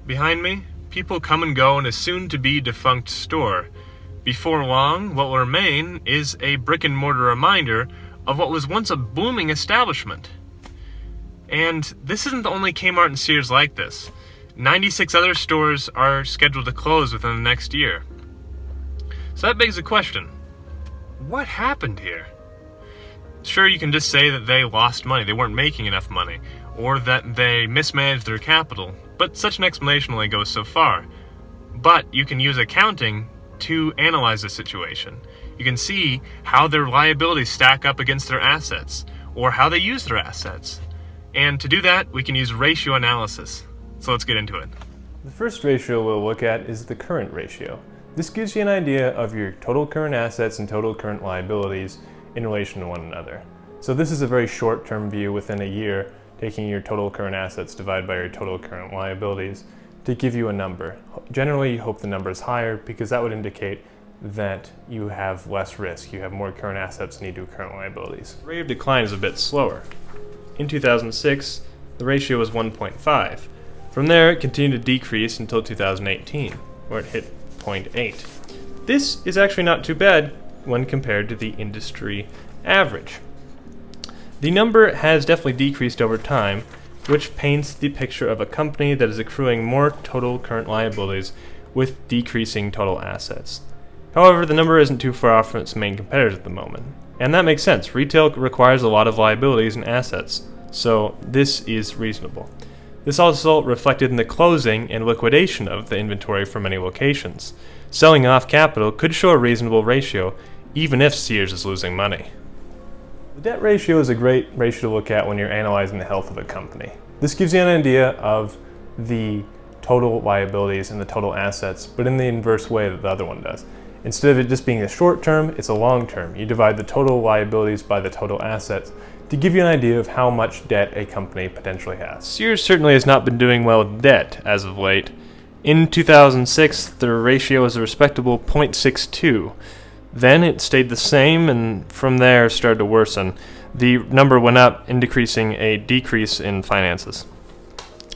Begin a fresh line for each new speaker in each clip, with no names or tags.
Behind me, people come and go in a soon-to-be defunct store. Before long, what will remain is a brick-and-mortar reminder of what was once a booming establishment. And this isn't the only Kmart and Sears like this. 96 other stores are scheduled to close within the next year. So that begs the question, what happened here? Sure, you can just say that they lost money, they weren't making enough money, or that they mismanaged their capital, but such an explanation only goes so far. But you can use accounting to analyze the situation. You can see how their liabilities stack up against their assets, or how they use their assets. And to do that, we can use ratio analysis. So let's get into it.
The first ratio we'll look at is the current ratio. This gives you an idea of your total current assets and total current liabilities in relation to one another. So this is a very short-term view within a year, taking your total current assets divided by your total current liabilities to give you a number. Generally, you hope the number is higher because that would indicate that you have less risk. You have more current assets than you do current liabilities. The rate of decline is a bit slower. In 2006, the ratio was 1.5. From there, it continued to decrease until 2018, where it hit 0.8. This is actually not too bad when compared to the industry average. The number has definitely decreased over time, which paints the picture of a company that is accruing more total current liabilities with decreasing total assets. However, the number isn't too far off from its main competitors at the moment. And that makes sense. Retail requires a lot of liabilities and assets, so this is reasonable. This also reflected in the closing and liquidation of the inventory for many locations. Selling off capital could show a reasonable ratio, even if Sears is losing money. The debt ratio is a great ratio to look at when you're analyzing the health of a company. This gives you an idea of the total liabilities and the total assets, but in the inverse way that the other one does. Instead of it just being a short term, it's a long term. You divide the total liabilities by the total assets to give you an idea of how much debt a company potentially has. Sears certainly has not been doing well with debt as of late. In 2006, the ratio was a respectable 0.62. Then it stayed the same, and from there started to worsen. The number went up, indicating a decrease in finances.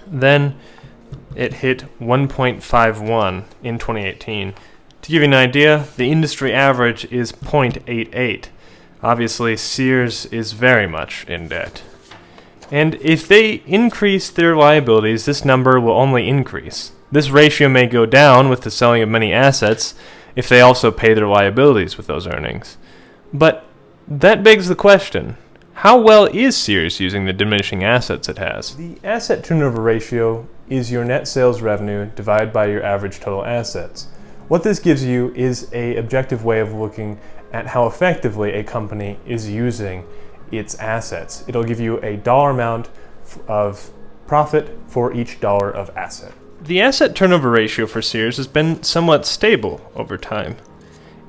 Then it hit 1.51 in 2018. To give you an idea, the industry average is 0.88. Obviously, Sears is very much in debt. And if they increase their liabilities, this number will only increase. This ratio may go down with the selling of many assets if they also pay their liabilities with those earnings. But that begs the question, how well is Sears using the diminishing assets it has? The asset turnover ratio is your net sales revenue divided by your average total assets. What this gives you is an objective way of looking at how effectively a company is using its assets. It'll give you a dollar amount of profit for each dollar of asset. The asset turnover ratio for Sears has been somewhat stable over time.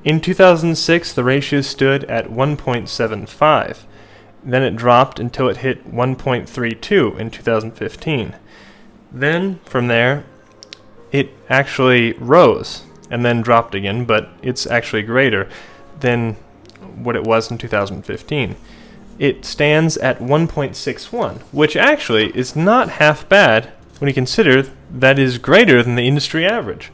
In 2006, the ratio stood at 1.75. Then it dropped until it hit 1.32 in 2015. Then, from there, it actually rose and then dropped again, but it's actually greater than what it was in 2015. It stands at 1.61, which actually is not half bad when you consider that is greater than the industry average.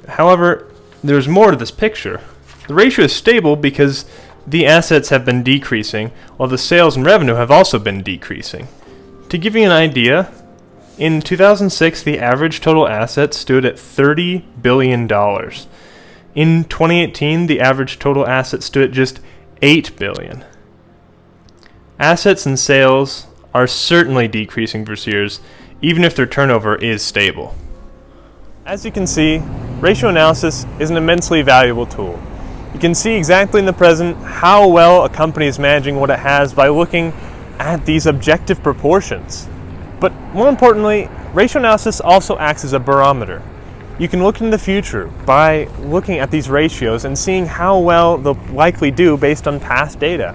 However, there's more to this picture. The ratio is stable because the assets have been decreasing, while the sales and revenue have also been decreasing. To give you an idea, in 2006, the average total assets stood at $30 billion. In 2018, the average total assets stood at just $8 billion. Assets and sales are certainly decreasing for Sears, even if their turnover is stable. As you can see, ratio analysis is an immensely valuable tool. You can see exactly in the present how well a company is managing what it has by looking at these objective proportions. But more importantly, ratio analysis also acts as a barometer. You can look into the future by looking at these ratios and seeing how well they'll likely do based on past data.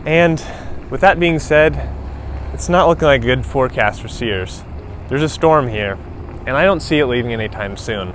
And with that being said, it's not looking like a good forecast for Sears. There's a storm here, and I don't see it leaving anytime soon.